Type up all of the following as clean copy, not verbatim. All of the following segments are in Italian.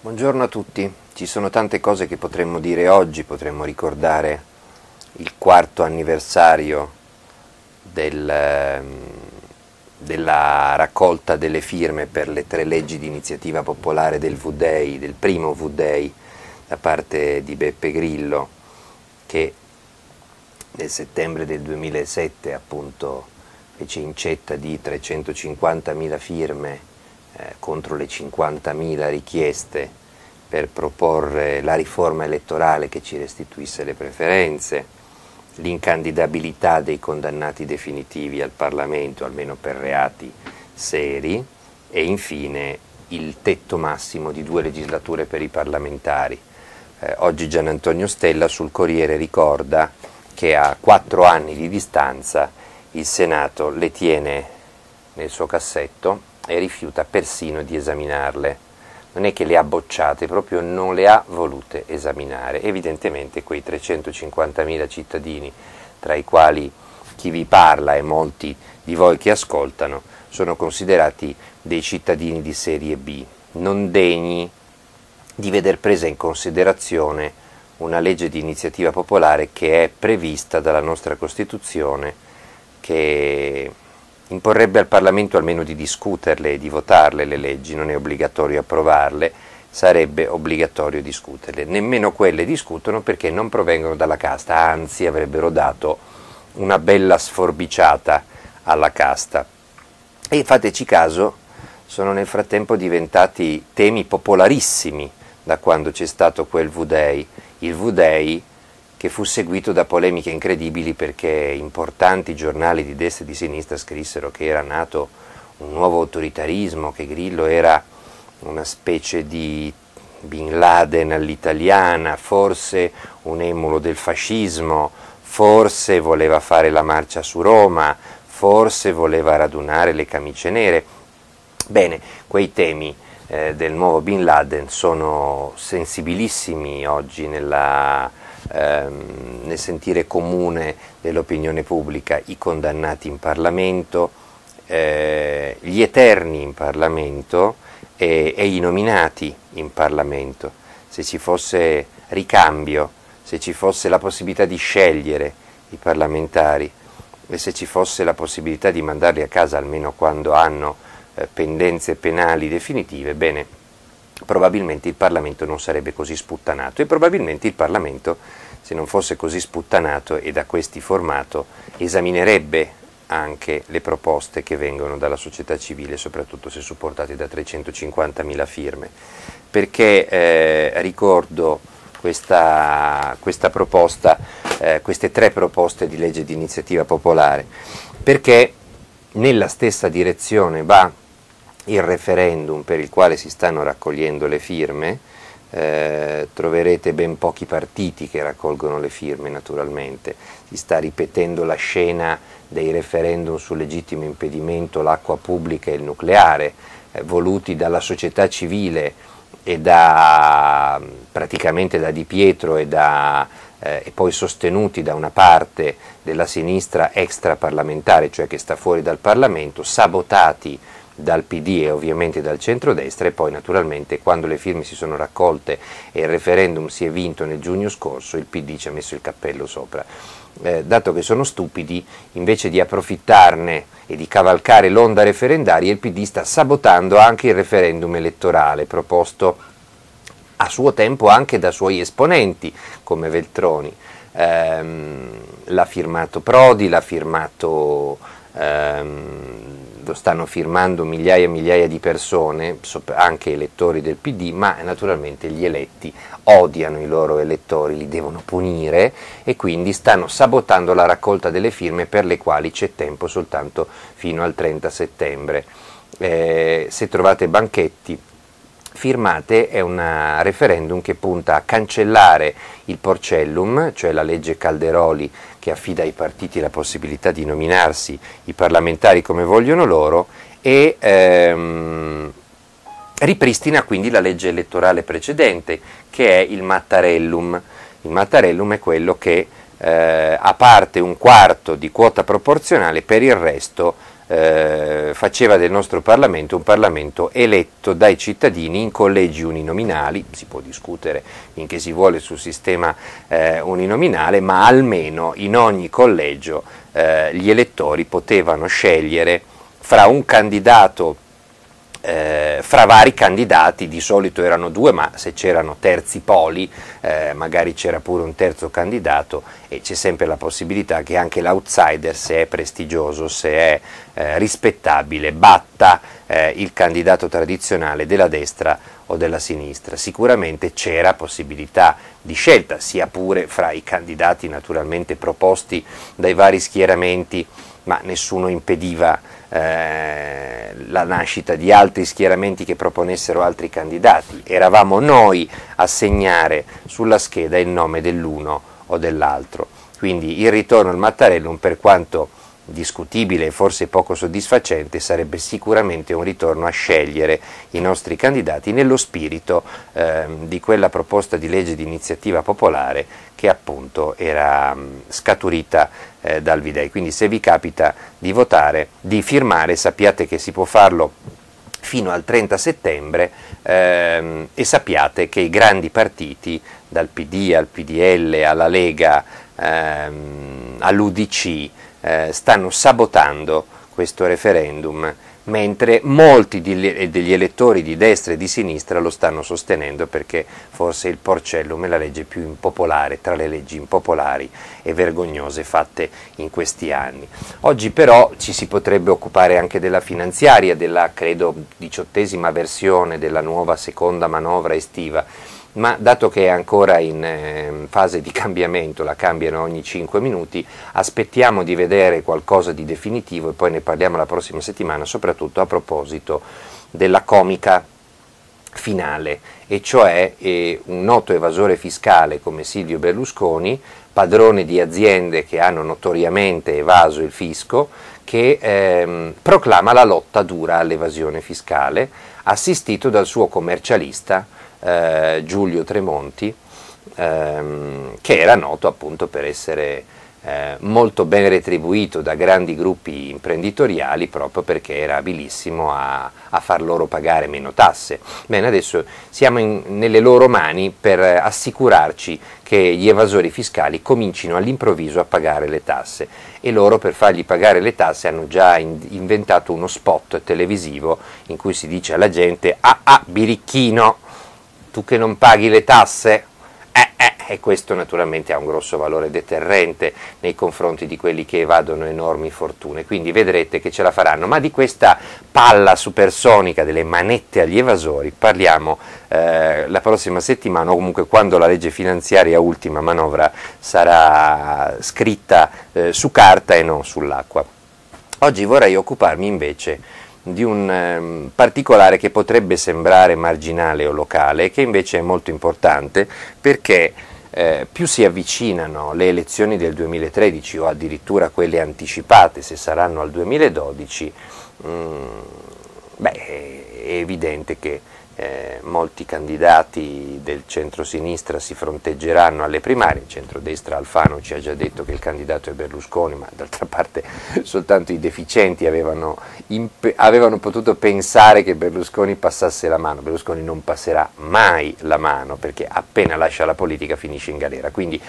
Buongiorno a tutti, ci sono tante cose che potremmo dire oggi, potremmo ricordare il quarto anniversario della raccolta delle firme per le 3 leggi di iniziativa popolare del V-Day, del primo V-Day da parte di Beppe Grillo, che nel settembre del 2007 appunto fece incetta di 350.000 firme contro le 50.000 richieste per proporre la riforma elettorale che ci restituisse le preferenze, l'incandidabilità dei condannati definitivi al Parlamento, almeno per reati seri, e infine il tetto massimo di 2 legislature per i parlamentari. Oggi Gian Antonio Stella sul Corriere ricorda che a 4 anni di distanza il Senato le tiene nel suo cassetto e rifiuta persino di esaminarle. Non è che le ha bocciate, proprio non le ha volute esaminare. Evidentemente quei 350.000 cittadini, tra i quali chi vi parla e molti di voi che ascoltano, sono considerati dei cittadini di serie B, non degni di veder presa in considerazione una legge di iniziativa popolare che è prevista dalla nostra Costituzione, che imporrebbe al Parlamento almeno di discuterle e di votarle le leggi. Non è obbligatorio approvarle, sarebbe obbligatorio discuterle. Nemmeno quelle discutono perché non provengono dalla casta, anzi avrebbero dato una bella sforbiciata alla casta. E fateci caso, sono nel frattempo diventati temi popolarissimi da quando c'è stato quel V-Day, il V-Day che fu seguito da polemiche incredibili perché importanti giornali di destra e di sinistra scrissero che era nato un nuovo autoritarismo, che Grillo era una specie di Bin Laden all'italiana, forse un emulo del fascismo, forse voleva fare la marcia su Roma, forse voleva radunare le camicie nere. Bene, quei temi del nuovo Bin Laden sono sensibilissimi oggi nel sentire comune dell'opinione pubblica. I condannati in Parlamento, gli eterni in Parlamento e i nominati in Parlamento. Se ci fosse ricambio, se ci fosse la possibilità di scegliere i parlamentari e se ci fosse la possibilità di mandarli a casa almeno quando hanno pendenze penali definitive, bene, probabilmente il Parlamento non sarebbe così sputtanato e probabilmente il Parlamento, se non fosse così sputtanato e da questi formato, esaminerebbe anche le proposte che vengono dalla società civile, soprattutto se supportate da 350.000 firme. Perché ricordo questa proposta, queste 3 proposte di legge di iniziativa popolare? Perché nella stessa direzione va il referendum per il quale si stanno raccogliendo le firme. Troverete ben pochi partiti che raccolgono le firme, naturalmente. Si sta ripetendo la scena dei referendum sul legittimo impedimento, l'acqua pubblica e il nucleare, voluti dalla società civile e praticamente da Di Pietro e poi sostenuti da una parte della sinistra extraparlamentare, cioè che sta fuori dal Parlamento, sabotati dal PD e ovviamente dal centrodestra, e poi naturalmente quando le firme si sono raccolte e il referendum si è vinto nel giugno scorso, il PD ci ha messo il cappello sopra. Dato che sono stupidi, invece di approfittarne e di cavalcare l'onda referendaria, il PD sta sabotando anche il referendum elettorale proposto a suo tempo anche da suoi esponenti come Veltroni. L'ha firmato Prodi, lo stanno firmando migliaia e migliaia di persone, anche elettori del PD, ma naturalmente gli eletti odiano i loro elettori, li devono punire e quindi stanno sabotando la raccolta delle firme, per le quali c'è tempo soltanto fino al 30 settembre. Se trovate banchetti, firmate, è un referendum che punta a cancellare il Porcellum, cioè la legge Calderoli che affida ai partiti la possibilità di nominarsi i parlamentari come vogliono loro, e ripristina quindi la legge elettorale precedente, che è il Mattarellum. Il Mattarellum è quello che a parte 1/4 di quota proporzionale, per il resto faceva del nostro Parlamento un Parlamento eletto dai cittadini in collegi uninominali. Si può discutere finché si vuole sul sistema uninominale, ma almeno in ogni collegio gli elettori potevano scegliere fra un candidato, fra vari candidati. Di solito erano due, ma se c'erano terzi poli magari c'era pure un terzo candidato, e c'è sempre la possibilità che anche l'outsider, se è prestigioso, se è rispettabile, batta il candidato tradizionale della destra o della sinistra. Sicuramente c'era possibilità di scelta, sia pure fra i candidati naturalmente proposti dai vari schieramenti, ma nessuno impediva la nascita di altri schieramenti che proponessero altri candidati. Eravamo noi a segnare sulla scheda il nome dell'uno o dell'altro. Quindi il ritorno al Mattarellum, per quanto discutibile e forse poco soddisfacente, sarebbe sicuramente un ritorno a scegliere i nostri candidati nello spirito di quella proposta di legge di iniziativa popolare che appunto era scaturita dal V-Day. Quindi se vi capita di votare, di firmare, sappiate che si può farlo fino al 30 settembre e sappiate che i grandi partiti, dal PD al PDL alla Lega all'UDC, stanno sabotando questo referendum, mentre molti degli elettori di destra e di sinistra lo stanno sostenendo, perché forse il Porcellum è la legge più impopolare tra le leggi impopolari e vergognose fatte in questi anni. Oggi però ci si potrebbe occupare anche della finanziaria, della credo 18ª versione della nuova seconda manovra estiva, ma dato che è ancora in fase di cambiamento, la cambiano ogni 5 minuti, aspettiamo di vedere qualcosa di definitivo e poi ne parliamo la prossima settimana, soprattutto a proposito della comica finale, e cioè un noto evasore fiscale come Silvio Berlusconi, padrone di aziende che hanno notoriamente evaso il fisco, che proclama la lotta dura all'evasione fiscale, assistito dal suo commercialista Giulio Tremonti, che era noto appunto per essere molto ben retribuito da grandi gruppi imprenditoriali proprio perché era abilissimo a far loro pagare meno tasse. Bene, adesso siamo nelle loro mani per assicurarci che gli evasori fiscali comincino all'improvviso a pagare le tasse, e loro, per fargli pagare le tasse, hanno già inventato uno spot televisivo in cui si dice alla gente: ah birichino, tu che non paghi le tasse, e questo naturalmente ha un grosso valore deterrente nei confronti di quelli che evadono enormi fortune, quindi vedrete che ce la faranno. Ma di questa palla supersonica delle manette agli evasori parliamo la prossima settimana, o comunque quando la legge finanziaria ultima manovra sarà scritta su carta e non sull'acqua. Oggi vorrei occuparmi invece di un particolare che potrebbe sembrare marginale o locale, che invece è molto importante, perché più si avvicinano le elezioni del 2013 o addirittura quelle anticipate, se saranno al 2012, è evidente che molti candidati del centro-sinistra si fronteggeranno alle primarie. Il centrodestra, Alfano ci ha già detto che il candidato è Berlusconi, ma d'altra parte soltanto i deficienti avevano potuto pensare che Berlusconi passasse la mano. Berlusconi non passerà mai la mano, perché appena lascia la politica finisce in galera, quindi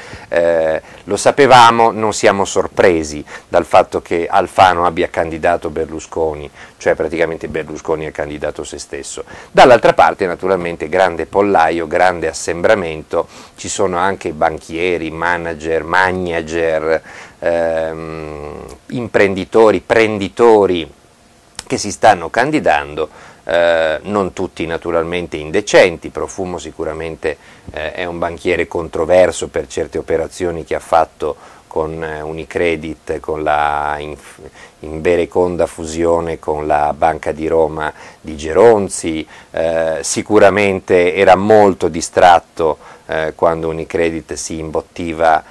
lo sapevamo, non siamo sorpresi dal fatto che Alfano abbia candidato Berlusconi, cioè praticamente Berlusconi ha candidato se stesso. Dall'altra parte naturalmente grande pollaio, grande assembramento, ci sono anche banchieri, manager, imprenditori, prenditori che si stanno candidando, non tutti naturalmente indecenti. Profumo sicuramente è un banchiere controverso per certe operazioni che ha fatto con Unicredit, con la invereconda fusione con la Banca di Roma di Geronzi, sicuramente era molto distratto quando Unicredit si imbottiva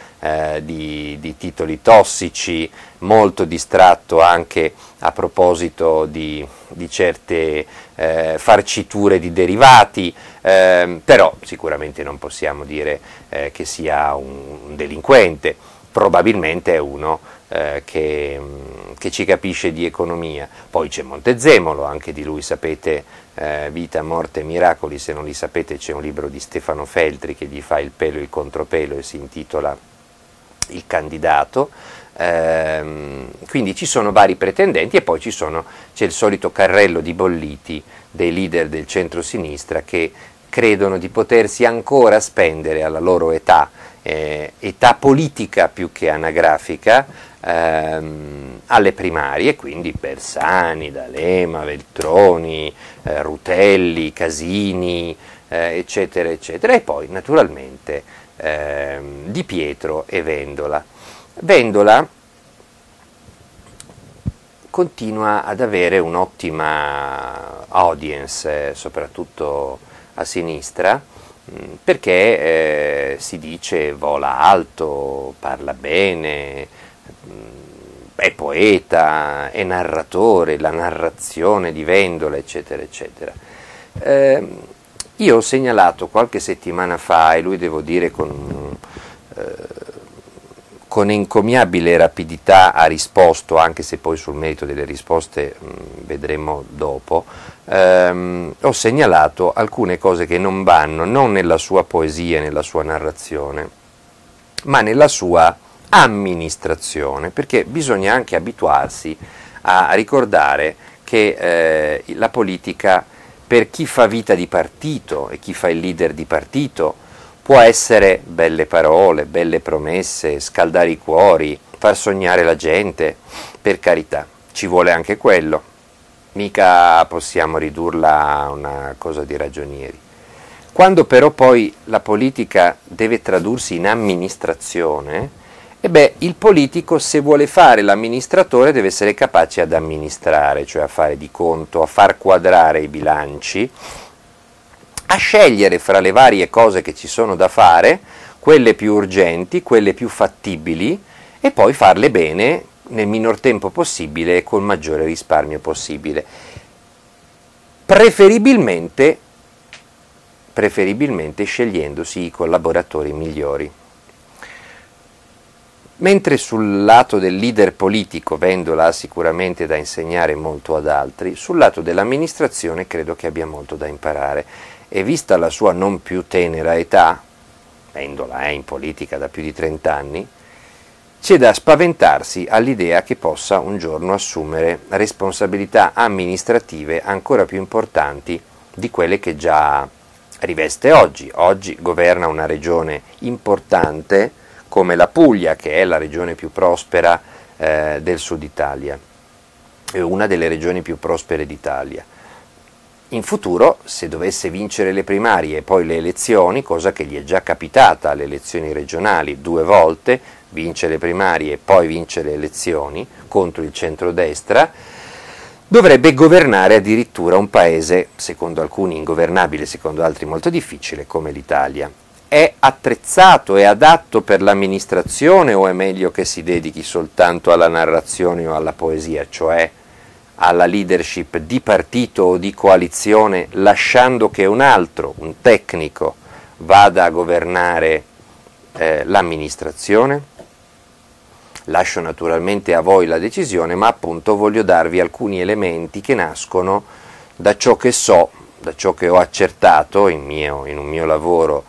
di titoli tossici, molto distratto anche a proposito di certe farciture di derivati, però sicuramente non possiamo dire che sia un delinquente. probabilmente è uno che ci capisce di economia. Poi c'è Montezemolo, anche di lui sapete Vita, Morte e Miracoli, se non li sapete c'è un libro di Stefano Feltri che gli fa il pelo e il contropelo e si intitola Il candidato. Quindi ci sono vari pretendenti e poi c'è il solito carrello di bolliti dei leader del centro-sinistra che credono di potersi ancora spendere alla loro età politica più che anagrafica, alle primarie, quindi Bersani, D'Alema, Veltroni, Rutelli, Casini, eccetera, eccetera, e poi naturalmente Di Pietro e Vendola. Vendola continua ad avere un'ottima audience, soprattutto a sinistra, perché si dice vola alto, parla bene, è poeta, è narratore, la narrazione di Vendola, eccetera, eccetera. Io ho segnalato qualche settimana fa, e lui devo dire con encomiabile rapidità ha risposto, anche se poi sul merito delle risposte vedremo dopo, ho segnalato alcune cose che non vanno, non nella sua poesia, nella sua narrazione, ma nella sua amministrazione, perché bisogna anche abituarsi a ricordare che la politica, per chi fa vita di partito e chi fa il leader di partito, può essere belle parole, belle promesse, scaldare i cuori, far sognare la gente, per carità, ci vuole anche quello, mica possiamo ridurla a una cosa di ragionieri. Quando però poi la politica deve tradursi in amministrazione, il politico, se vuole fare l'amministratore, deve essere capace ad amministrare, cioè a fare di conto, a far quadrare i bilanci, a scegliere fra le varie cose che ci sono da fare, quelle più urgenti, quelle più fattibili, e poi farle bene nel minor tempo possibile e col maggiore risparmio possibile. Preferibilmente scegliendosi i collaboratori migliori. Mentre sul lato del leader politico Vendola ha sicuramente da insegnare molto ad altri, sul lato dell'amministrazione credo che abbia molto da imparare. E vista la sua non più tenera età, Vendola è in politica da più di 30 anni, c'è da spaventarsi all'idea che possa un giorno assumere responsabilità amministrative ancora più importanti di quelle che già riveste oggi. Oggi governa una regione importante come la Puglia, che è la regione più prospera del sud Italia, è una delle regioni più prospere d'Italia. In futuro, se dovesse vincere le primarie e poi le elezioni, cosa che gli è già capitata alle elezioni regionali 2 volte, vince le primarie e poi vince le elezioni contro il centrodestra, dovrebbe governare addirittura un paese, secondo alcuni ingovernabile, secondo altri molto difficile, come l'Italia. È attrezzato, è adatto per l'amministrazione o è meglio che si dedichi soltanto alla narrazione o alla poesia, cioè alla leadership di partito o di coalizione, lasciando che un altro, un tecnico, vada a governare l'amministrazione? Lascio naturalmente a voi la decisione, ma appunto voglio darvi alcuni elementi che nascono da ciò che so, da ciò che ho accertato in un mio lavoro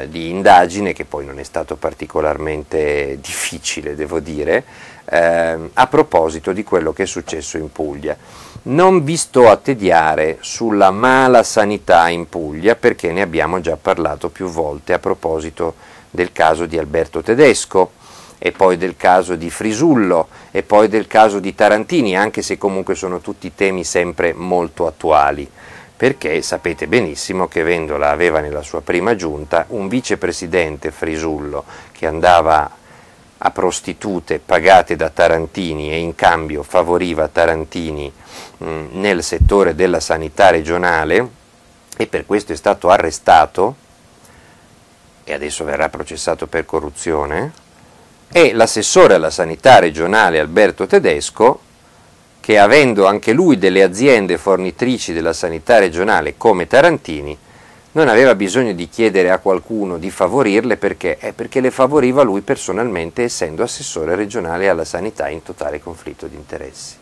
di indagine, che poi non è stato particolarmente difficile, devo dire, a proposito di quello che è successo in Puglia. Non vi sto a tediare sulla mala sanità in Puglia, perché ne abbiamo già parlato più volte a proposito del caso di Alberto Tedesco, e poi del caso di Frisullo, e poi del caso di Tarantini, anche se comunque sono tutti temi sempre molto attuali, perché sapete benissimo che Vendola aveva nella sua prima giunta un vicepresidente, Frisullo, che andava a prostitute pagate da Tarantini e in cambio favoriva Tarantini nel settore della sanità regionale, e per questo è stato arrestato e adesso verrà processato per corruzione, e l'assessore alla sanità regionale Alberto Tedesco, che avendo anche lui delle aziende fornitrici della sanità regionale come Tarantini, non aveva bisogno di chiedere a qualcuno di favorirle perché le favoriva lui personalmente, essendo assessore regionale alla sanità in totale conflitto di interessi.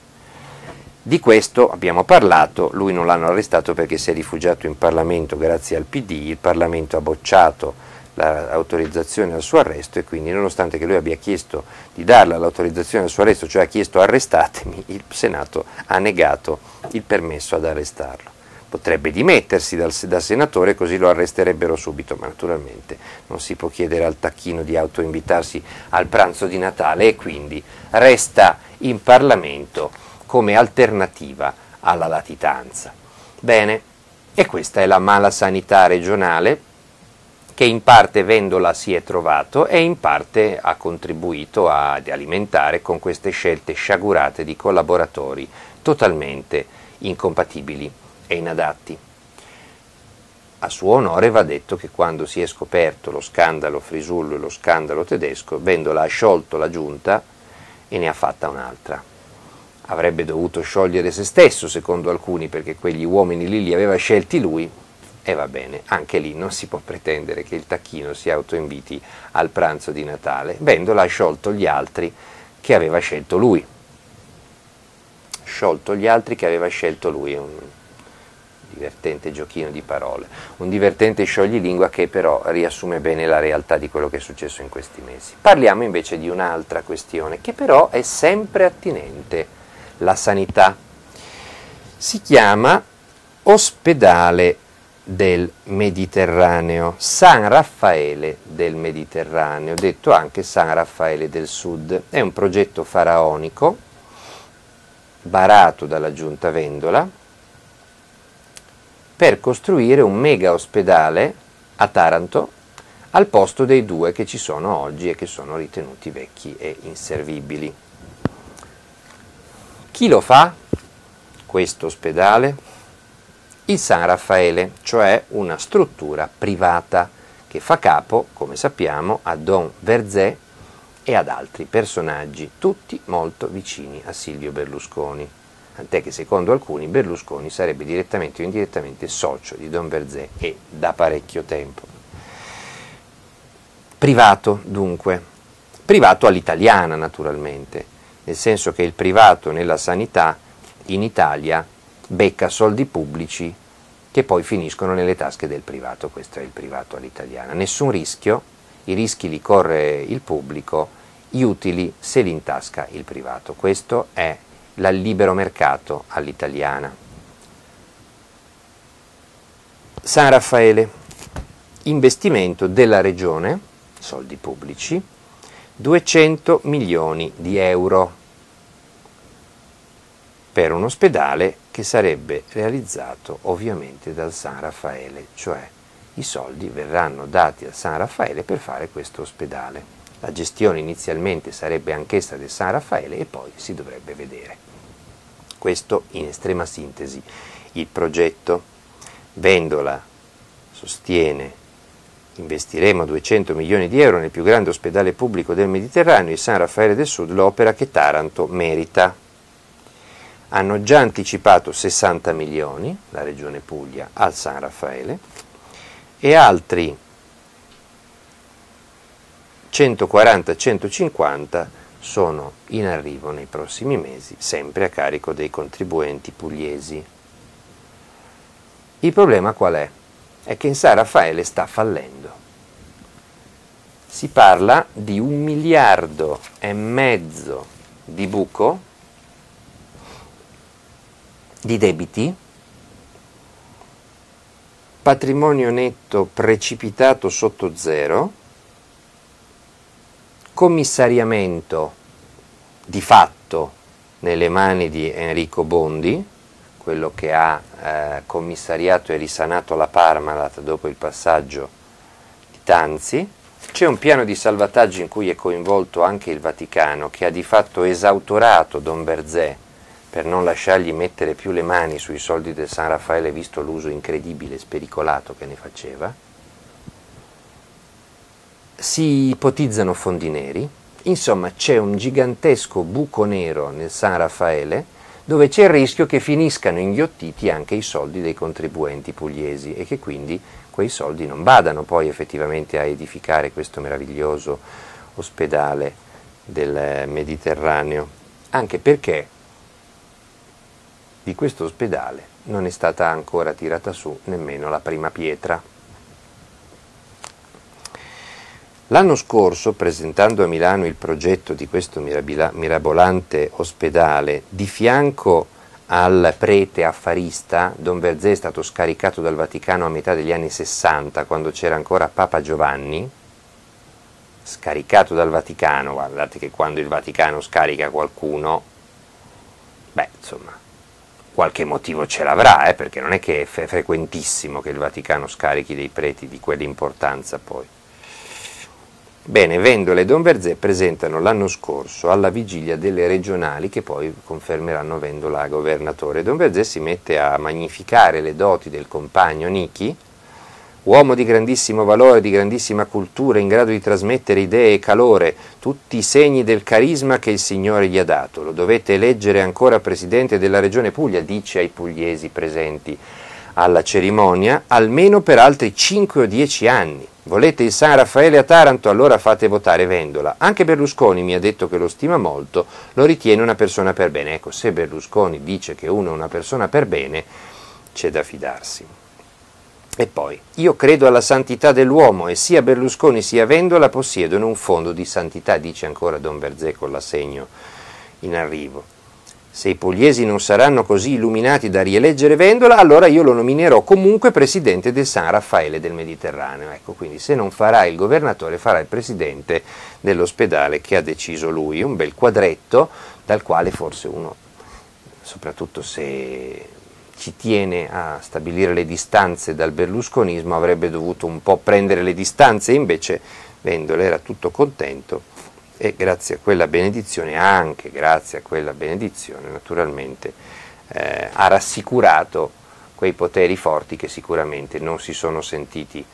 Di questo abbiamo parlato, lui non l'hanno arrestato perché si è rifugiato in Parlamento grazie al PD, il Parlamento ha bocciato l'autorizzazione al suo arresto e quindi nonostante che lui abbia chiesto di darle l'autorizzazione al suo arresto, cioè ha chiesto arrestatemi, il Senato ha negato il permesso ad arrestarlo. Potrebbe dimettersi da senatore così lo arresterebbero subito, ma naturalmente non si può chiedere al tacchino di autoinvitarsi al pranzo di Natale e quindi resta in Parlamento come alternativa alla latitanza. Bene, e questa è la mala sanità regionale che in parte Vendola si è trovato e in parte ha contribuito ad alimentare con queste scelte sciagurate di collaboratori totalmente incompatibili e inadatti. A suo onore va detto che quando si è scoperto lo scandalo Frisullo e lo scandalo Tedesco, Vendola ha sciolto la giunta e ne ha fatta un'altra. Avrebbe dovuto sciogliere se stesso, secondo alcuni, perché quegli uomini lì li aveva scelti lui, e va bene, anche lì non si può pretendere che il tacchino si autoinviti al pranzo di Natale. Vendola ha sciolto gli altri che aveva scelto lui. Sciolto gli altri che aveva scelto lui, è un divertente giochino di parole, un divertente scioglilingua che però riassume bene la realtà di quello che è successo in questi mesi. Parliamo invece di un'altra questione che però è sempre attinente. La sanità. Si chiama Ospedale del Mediterraneo, San Raffaele del Mediterraneo, detto anche San Raffaele del Sud. È un progetto faraonico, varato dalla giunta Vendola, per costruire un mega ospedale a Taranto al posto dei due che ci sono oggi e che sono ritenuti vecchi e inservibili. Chi lo fa, questo ospedale? Il San Raffaele, cioè una struttura privata che fa capo, come sappiamo, a Don Verzé e ad altri personaggi, tutti molto vicini a Silvio Berlusconi, tant'è che secondo alcuni Berlusconi sarebbe direttamente o indirettamente socio di Don Verzé e da parecchio tempo. Privato, dunque, privato all'italiana naturalmente, nel senso che il privato nella sanità in Italia becca soldi pubblici che poi finiscono nelle tasche del privato, questo è il privato all'italiana. Nessun rischio, i rischi li corre il pubblico, gli utili se li intasca il privato, questo è il libero mercato all'italiana. San Raffaele, investimento della regione, soldi pubblici, 200 milioni di euro per un ospedale che sarebbe realizzato ovviamente dal San Raffaele, cioè i soldi verranno dati al San Raffaele per fare questo ospedale. La gestione inizialmente sarebbe anch'essa del San Raffaele e poi si dovrebbe vedere. Questo in estrema sintesi il progetto. Vendola sostiene: investiremo 200 milioni di euro nel più grande ospedale pubblico del Mediterraneo, il San Raffaele del Sud, l'opera che Taranto merita. Hanno già anticipato 60 milioni, la Regione Puglia, al San Raffaele, e altri 140-150 sono in arrivo nei prossimi mesi, sempre a carico dei contribuenti pugliesi. Il problema qual è? È che il San Raffaele sta fallendo. Si parla di 1,5 miliardi di buco, di debiti, patrimonio netto precipitato sotto zero, commissariamento di fatto nelle mani di Enrico Bondi, quello che ha commissariato e risanato la Parmalat dopo il passaggio di Tanzi. C'è un piano di salvataggio in cui è coinvolto anche il Vaticano, che ha di fatto esautorato Don Verzé per non lasciargli mettere più le mani sui soldi del San Raffaele, visto l'uso incredibile e spericolato che ne faceva. Si ipotizzano fondi neri, insomma c'è un gigantesco buco nero nel San Raffaele dove c'è il rischio che finiscano inghiottiti anche i soldi dei contribuenti pugliesi e che quindi quei soldi non vadano poi effettivamente a edificare questo meraviglioso ospedale del Mediterraneo, anche perché di questo ospedale non è stata ancora tirata su nemmeno la prima pietra. L'anno scorso, presentando a Milano il progetto di questo mirabolante ospedale, di fianco al prete affarista, Don Verzé è stato scaricato dal Vaticano a metà degli anni 60, quando c'era ancora Papa Giovanni, scaricato dal Vaticano. Guardate che quando il Vaticano scarica qualcuno, insomma, qualche motivo ce l'avrà, perché non è che è frequentissimo che il Vaticano scarichi dei preti di quell'importanza poi. Bene, Vendola e Don Verzé presentano l'anno scorso alla vigilia delle regionali che poi confermeranno Vendola governatore. Don Verzé si mette a magnificare le doti del compagno Nichi, uomo di grandissimo valore, di grandissima cultura, in grado di trasmettere idee e calore, tutti i segni del carisma che il Signore gli ha dato. Lo dovete eleggere ancora presidente della regione Puglia, dice ai pugliesi presenti alla cerimonia, almeno per altri 5 o 10 anni. Volete il San Raffaele a Taranto? Allora fate votare Vendola. Anche Berlusconi mi ha detto che lo stima molto, lo ritiene una persona per bene. Ecco, se Berlusconi dice che uno è una persona per bene, c'è da fidarsi. E poi, io credo alla santità dell'uomo e sia Berlusconi sia Vendola possiedono un fondo di santità, dice ancora Don Verzé con l'assegno in arrivo. Se i pugliesi non saranno così illuminati da rieleggere Vendola, allora io lo nominerò comunque presidente del San Raffaele del Mediterraneo. Ecco, quindi se non farà il governatore, farà il presidente dell'ospedale che ha deciso lui. Un bel quadretto dal quale forse uno, soprattutto se ci tiene a stabilire le distanze dal berlusconismo, avrebbe dovuto un po' prendere le distanze, invece Vendola era tutto contento. E grazie a quella benedizione, anche grazie a quella benedizione, naturalmente, ha rassicurato quei poteri forti che sicuramente non si sono sentiti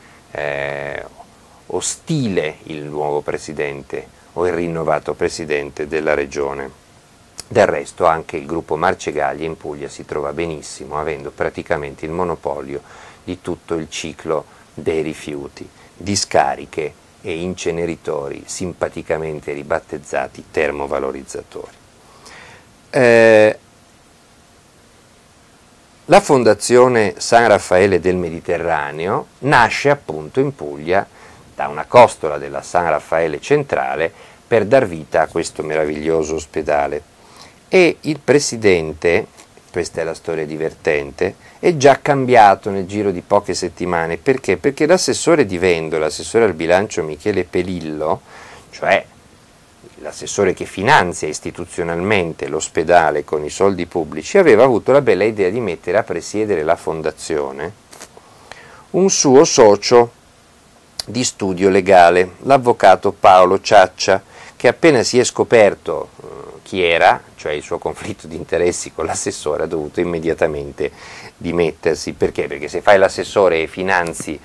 ostile il nuovo presidente o il rinnovato presidente della regione. Del resto anche il gruppo Marcegaglia in Puglia si trova benissimo, avendo praticamente il monopolio di tutto il ciclo dei rifiuti, discariche e inceneritori simpaticamente ribattezzati termovalorizzatori. La Fondazione San Raffaele del Mediterraneo nasce appunto in Puglia da una costola della San Raffaele centrale per dar vita a questo meraviglioso ospedale e il presidente, questa è la storia divertente, è già cambiato nel giro di poche settimane. Perché? Perché l'assessore di Vendola, l'assessore al bilancio Michele Pelillo, cioè l'assessore che finanzia istituzionalmente l'ospedale con i soldi pubblici, aveva avuto la bella idea di mettere a presiedere la fondazione un suo socio di studio legale, l'avvocato Paolo Ciaccia, che appena si è scoperto chi era, cioè il suo conflitto di interessi con l'assessore, ha dovuto immediatamente dimettersi. Perché? Perché se fai l'assessore e finanzi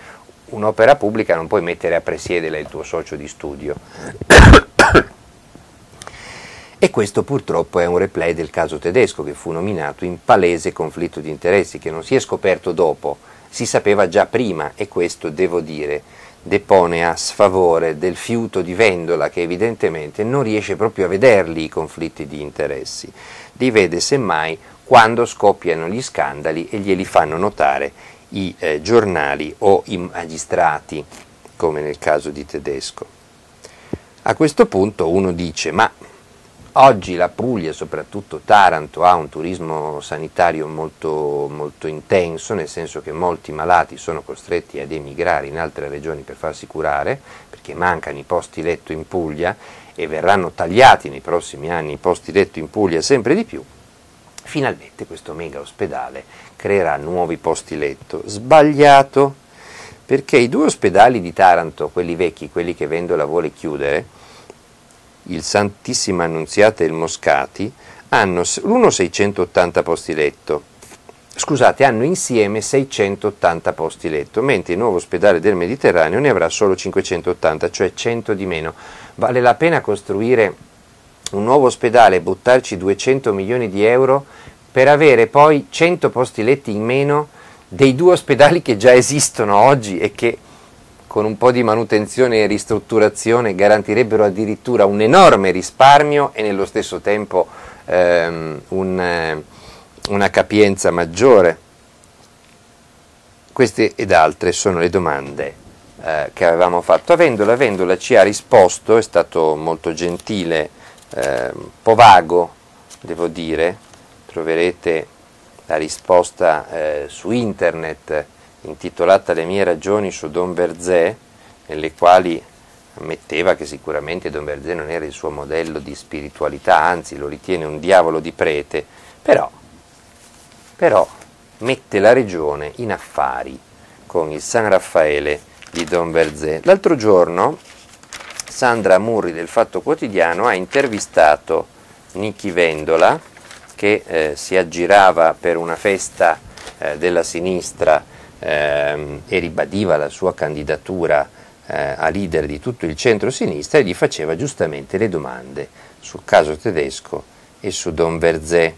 un'opera pubblica non puoi mettere a presiedere il tuo socio di studio. E questo purtroppo è un replay del caso Tedesco, che fu nominato in palese conflitto di interessi, che non si è scoperto dopo, si sapeva già prima, e questo, devo dire, depone a sfavore del fiuto di Vendola, che evidentemente non riesce proprio a vederli i conflitti di interessi, li vede semmai quando scoppiano gli scandali e glieli fanno notare i giornali o i magistrati, come nel caso di Tedesco. A questo punto uno dice: ma oggi la Puglia, soprattutto Taranto, ha un turismo sanitario molto, molto intenso, nel senso che molti malati sono costretti ad emigrare in altre regioni per farsi curare, perché mancano i posti letto in Puglia e verranno tagliati nei prossimi anni i posti letto in Puglia sempre di più. Finalmente questo mega ospedale creerà nuovi posti letto. Sbagliato, perché i due ospedali di Taranto, quelli vecchi, quelli che Vendola vuole chiudere, il Santissima Annunziata e il Moscati, hanno l'uno 680 posti letto, hanno insieme 680 posti letto, mentre il nuovo ospedale del Mediterraneo ne avrà solo 580, cioè 100 di meno. Vale la pena costruire un nuovo ospedale e buttarci 200 milioni di euro per avere poi 100 posti letti in meno dei 2 ospedali che già esistono oggi e che con un po' di manutenzione e ristrutturazione garantirebbero addirittura un enorme risparmio e nello stesso tempo una capienza maggiore. Queste ed altre sono le domande che avevamo fatto. Vendola ci ha risposto, è stato molto gentile, un po' vago, devo dire. Troverete la risposta su internet, intitolata Le mie ragioni su Don Verzé, nelle quali ammetteva che sicuramente Don Verzé non era il suo modello di spiritualità, anzi lo ritiene un diavolo di prete, però mette la regione in affari con il San Raffaele di Don Verzé. L'altro giorno Sandra Murri del Fatto Quotidiano ha intervistato Nichi Vendola, che si aggirava per una festa della sinistra e ribadiva la sua candidatura a leader di tutto il centro-sinistra e gli faceva giustamente le domande sul caso tedesco e su Don Verzé.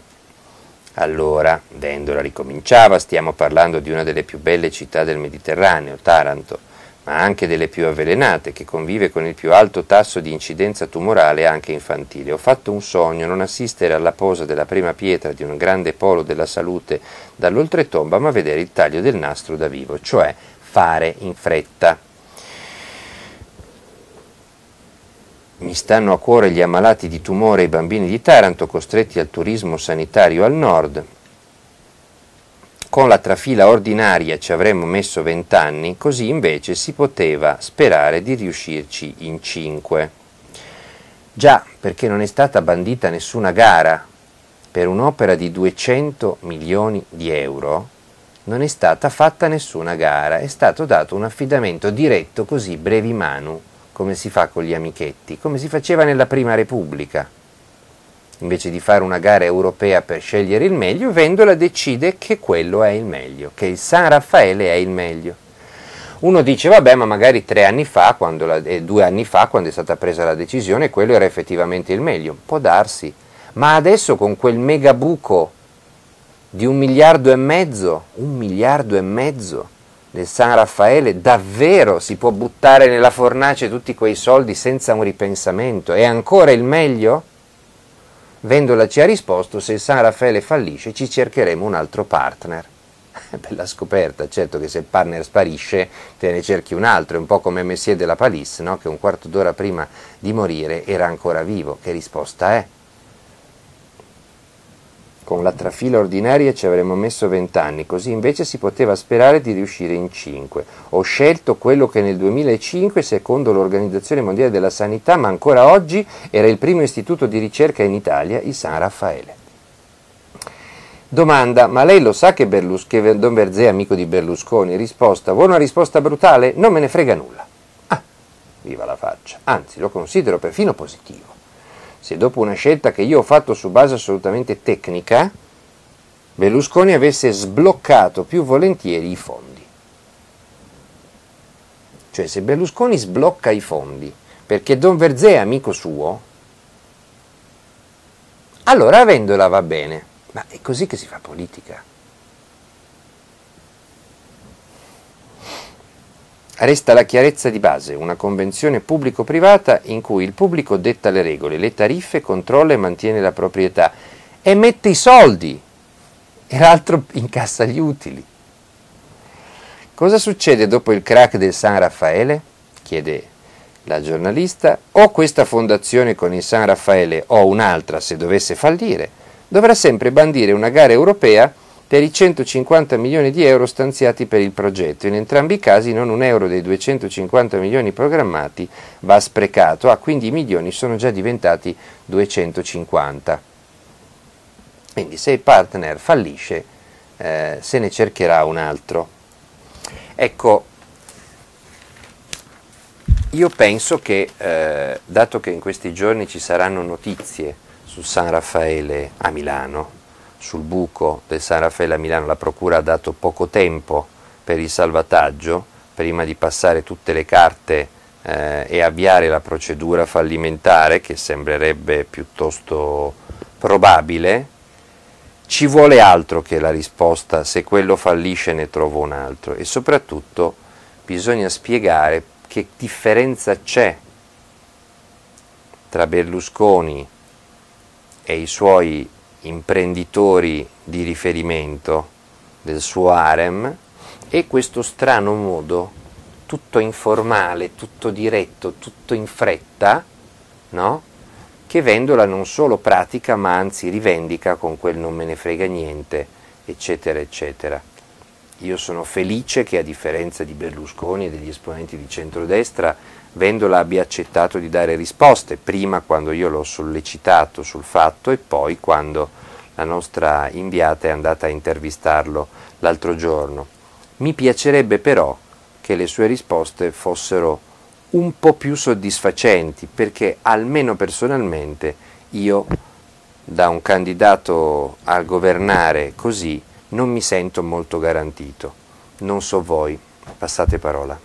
Allora Vendola ricominciava: stiamo parlando di una delle più belle città del Mediterraneo, Taranto, ma anche delle più avvelenate, che convive con il più alto tasso di incidenza tumorale anche infantile. Ho fatto un sogno, non assistere alla posa della prima pietra di un grande polo della salute dall'oltretomba, ma vedere il taglio del nastro da vivo, cioè fare in fretta. Mi stanno a cuore gli ammalati di tumore e i bambini di Taranto costretti al turismo sanitario al nord. Con la trafila ordinaria ci avremmo messo 20 anni, così invece si poteva sperare di riuscirci in 5. Già, perché non è stata bandita nessuna gara per un'opera di 200 milioni di euro, non è stata fatta nessuna gara, è stato dato un affidamento diretto così brevi manu, come si fa con gli amichetti, come si faceva nella Prima Repubblica. Invece di fare una gara europea per scegliere il meglio, Vendola decide che quello è il meglio, che il San Raffaele è il meglio. Uno dice, vabbè, ma magari 2 anni fa, quando è stata presa la decisione, quello era effettivamente il meglio. Può darsi, ma adesso con quel mega buco di 1,5 miliardi del San Raffaele, davvero si può buttare nella fornace tutti quei soldi senza un ripensamento? È ancora il meglio? Vendola ci ha risposto: se il San Raffaele fallisce ci cercheremo un altro partner. Bella scoperta, certo che se il partner sparisce te ne cerchi un altro, è un po' come Messier de la Palisse, no? Che un quarto d'ora prima di morire era ancora vivo. Che risposta è? Con la trafila ordinaria ci avremmo messo 20 anni, così invece si poteva sperare di riuscire in 5. Ho scelto quello che nel 2005, secondo l'Organizzazione Mondiale della Sanità, ma ancora oggi era il primo istituto di ricerca in Italia, il San Raffaele. Domanda: ma lei lo sa che Don Verzé è amico di Berlusconi? Risposta: vuole una risposta brutale? Non me ne frega nulla. Ah, viva la faccia, anzi lo considero perfino positivo. Se dopo una scelta che io ho fatto su base assolutamente tecnica, Berlusconi avesse sbloccato più volentieri i fondi. Cioè, se Berlusconi sblocca i fondi perché Don Verzé è amico suo, allora Vendola va bene. Ma è così che si fa politica. Resta la chiarezza di base, una convenzione pubblico-privata in cui il pubblico detta le regole, le tariffe, controlla e mantiene la proprietà e mette i soldi e l'altro incassa gli utili. Cosa succede dopo il crack del San Raffaele? Chiede la giornalista. O questa fondazione con il San Raffaele o un'altra, se dovesse fallire, dovrà sempre bandire una gara europea per i 150 milioni di euro stanziati per il progetto. In entrambi i casi non un euro dei 250 milioni programmati va sprecato, quindi i milioni sono già diventati 250. Quindi se il partner fallisce se ne cercherà un altro. Ecco, io penso che, dato che in questi giorni ci saranno notizie sul San Raffaele a Milano, sul buco del San Raffaele a Milano, la procura ha dato poco tempo per il salvataggio, prima di passare tutte le carte e avviare la procedura fallimentare, che sembrerebbe piuttosto probabile. ci vuole altro che la risposta, se quello fallisce ne trovo un altro, e soprattutto bisogna spiegare che differenza c'è tra Berlusconi e i suoi imprenditori di riferimento del suo harem e questo strano modo tutto informale, tutto diretto, tutto in fretta, no? Che Vendola non solo pratica ma anzi rivendica con quel non me ne frega niente, eccetera, eccetera. Io sono felice che, a differenza di Berlusconi e degli esponenti di centrodestra, Vendola abbia accettato di dare risposte, prima quando io l'ho sollecitato sul fatto e poi quando la nostra inviata è andata a intervistarlo l'altro giorno. Mi piacerebbe però che le sue risposte fossero un po' più soddisfacenti, perché almeno personalmente io, da un candidato a governare così, non mi sento molto garantito. Non so voi, passate parola.